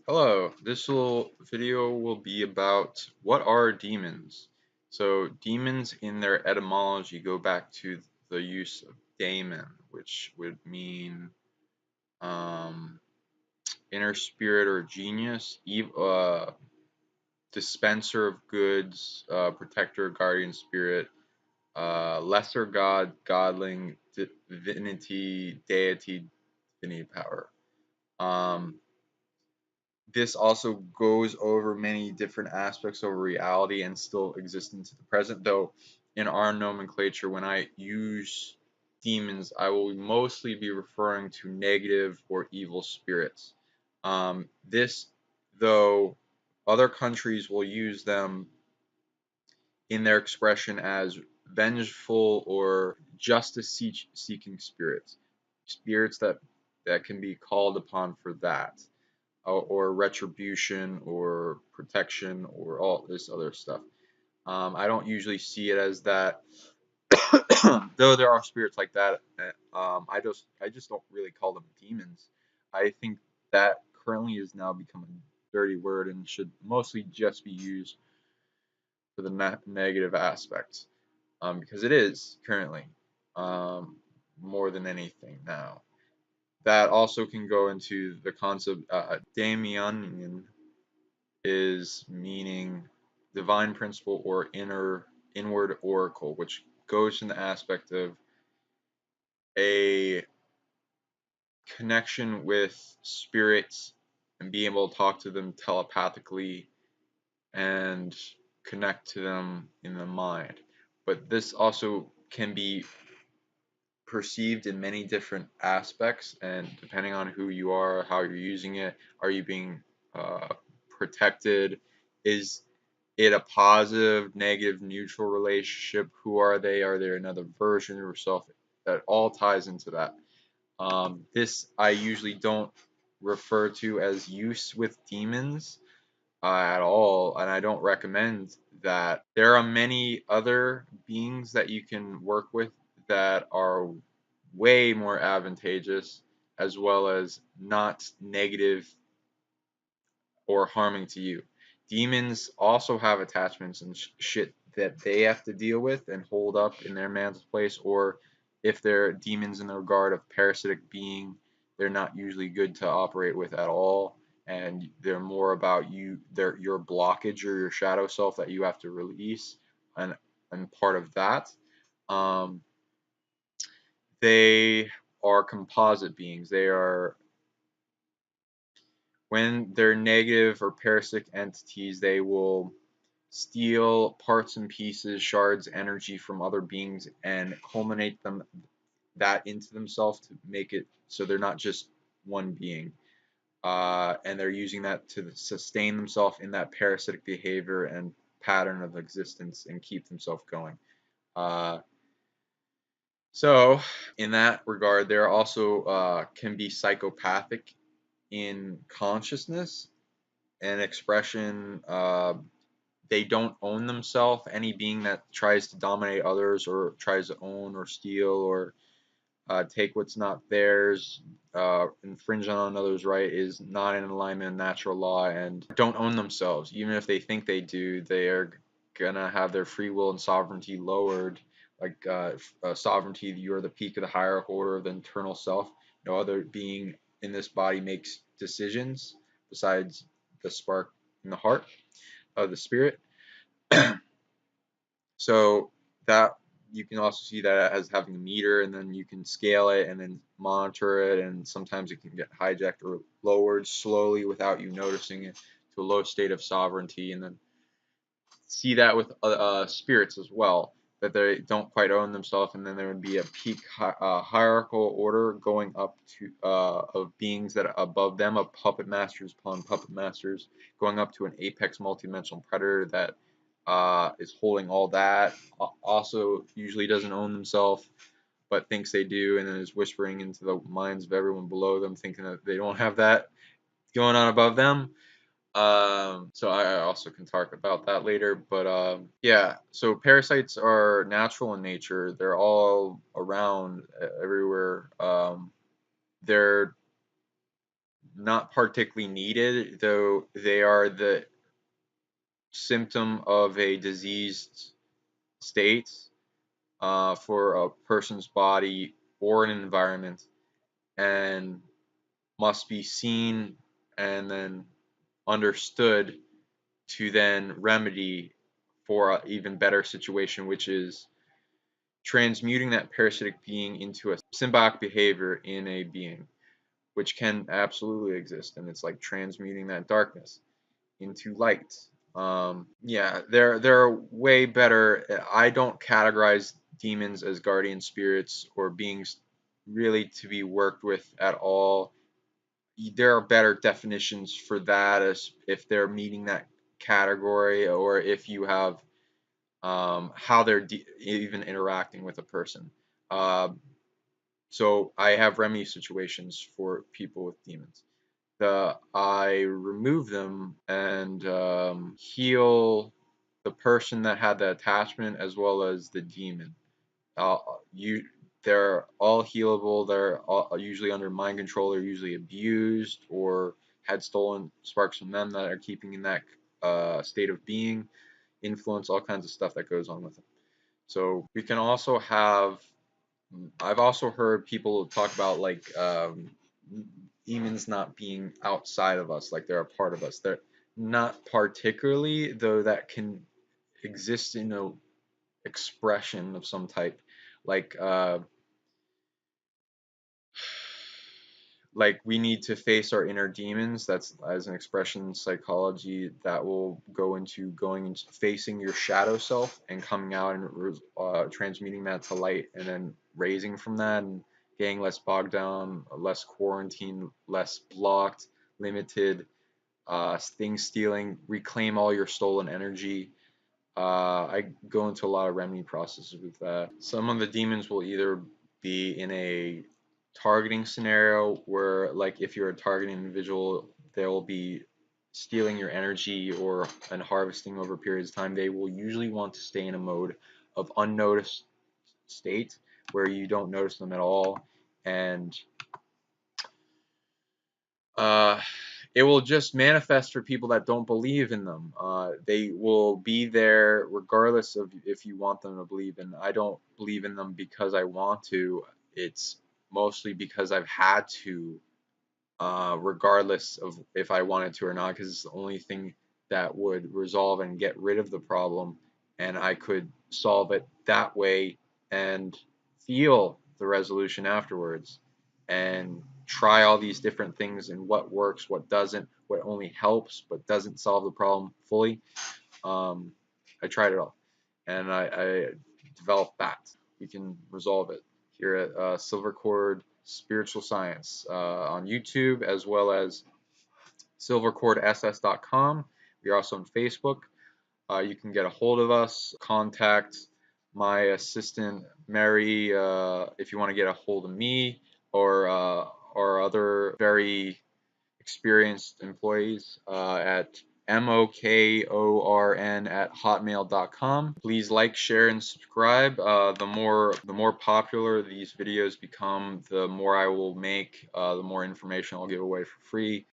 Hello, this little video will be about what are demons. So demons in their etymology go back to the use of daemon, which would mean um, inner spirit or genius, dispenser of goods, protector, guardian spirit, lesser god, godling, divinity, deity, divinity power. Um, this also goes over many different aspects of reality and still existence in the present, though in our nomenclature, when I use demons, I will mostly be referring to negative or evil spirits. This, though, other countries will use them in their expression as vengeful or justice seeking spirits, spirits that can be called upon for that or retribution or protection or all this other stuff. I don't usually see it as that, though there are spirits like that. I just don't really call them demons. I think that currently has now become a dirty word and should mostly just be used for the negative aspects, because it is currently um, more than anything now. That also can go into the concept daemonian is meaning divine principle or inward oracle, which goes in the aspect of a connection with spirits and being able to talk to them telepathically and connect to them in the mind. But this also can be perceived in many different aspects, and depending on who you are, how you're using it, are you being uh, protected? Is it a positive, negative, neutral relationship? Who are they? Are they another version of yourself? That all ties into that. This I usually don't refer to as use with demons at all, and I don't recommend that. There are many other beings that you can work with that are way more advantageous, as well as not negative or harming to you. Demons also have attachments and shit that they have to deal with and hold up in their man's place, or if they're demons in the regard of parasitic being, they're not usually good to operate with at all, and they're more about your blockage or your shadow self that you have to release, and part of that. Um, they are composite beings. They are when they're negative or parasitic entities, they will steal parts and pieces, shards, energy from other beings and culminate them that into themselves to make it so they're not just one being. And they're using that to sustain themselves in that parasitic behavior and pattern of existence and keep themselves going. Uh, so, in that regard, there also can be psychopathic in consciousness and expression. They don't own themselves. Any being that tries to dominate others or tries to own or steal or take what's not theirs, infringe on another's right, is not in alignment with natural law and don't own themselves. Even if they think they do, they are gonna have their free will and sovereignty lowered. Like sovereignty, you're the peak of the hierarchical order of the internal self. No other being in this body makes decisions besides the spark in the heart of the spirit. So that you can also see that as having a meter, and then you can scale it and then monitor it, and sometimes it can get hijacked or lowered slowly without you noticing it to a low state of sovereignty, and then see that with spirits as well, that they don't quite own themselves, and then there would be a peak hierarchical order going up to of beings that are above them, of puppet masters upon puppet masters, going up to an apex multidimensional predator that is holding all that. Also, usually doesn't own themselves, but thinks they do, and then is whispering into the minds of everyone below them, thinking that they don't have that going on above them. So I also can talk about that later, but yeah. So parasites are natural in nature. They're all around everywhere. They're not particularly needed, though they are the symptom of a diseased state for a person's body or an environment, and must be seen and then understood to then remedy for an even better situation, which is transmuting that parasitic being into a symbiotic behavior in a being, which can absolutely exist. And it's like transmuting that darkness into light. Yeah, they're way better. I don't categorize demons as guardian spirits or beings really to be worked with at all. There are better definitions for that, as if they're meeting that category, or if you have how they're even interacting with a person. Uh, so I have remedy situations for people with demons. I remove them and heal the person that had the attachment as well as the demon. Uh, you, they're all healable. They're all usually under mind control. They're usually abused or had stolen sparks from them that are keeping in that state of being, influence, all kinds of stuff that goes on with them. So we can also have. I've also heard people talk about like demons not being outside of us, like they're a part of us. They're not particularly, though that can exist in a expression of some type, like we need to face our inner demons. That's as an expression in psychology that will go into going into facing your shadow self and coming out and transmuting that to light, and then raising from that and getting less bogged down, less quarantined, less blocked, limited, thing stealing, reclaim all your stolen energy. I go into a lot of remedy processes with that. Some of the demons will either be in a targeting scenario where, like, if you're a targeting individual, they'll be stealing your energy or and harvesting over periods of time. They will usually want to stay in a mode of unnoticed state where you don't notice them at all, and uh, it will just manifest for people that don't believe in them. They will be there regardless of if you want them to believe. And I don't believe in them because I want to. It's mostly because I've had to, regardless of if I wanted to or not, because it's the only thing that would resolve and get rid of the problem. And I could solve it that way and feel the resolution afterwards and try all these different things and what works, what doesn't, what only helps but doesn't solve the problem fully. Um, I tried it all, and I developed that. We can resolve it here at Silver Cord Spiritual Science on YouTube, as well as silvercordss.com. We are also on Facebook. You can get a hold of us, contact my assistant Mary if you want to get a hold of me, or other very experienced employees at mokorn@hotmail.com. Please like, share, and subscribe. The more popular these videos become, the more I will make, the more information I'll give away for free.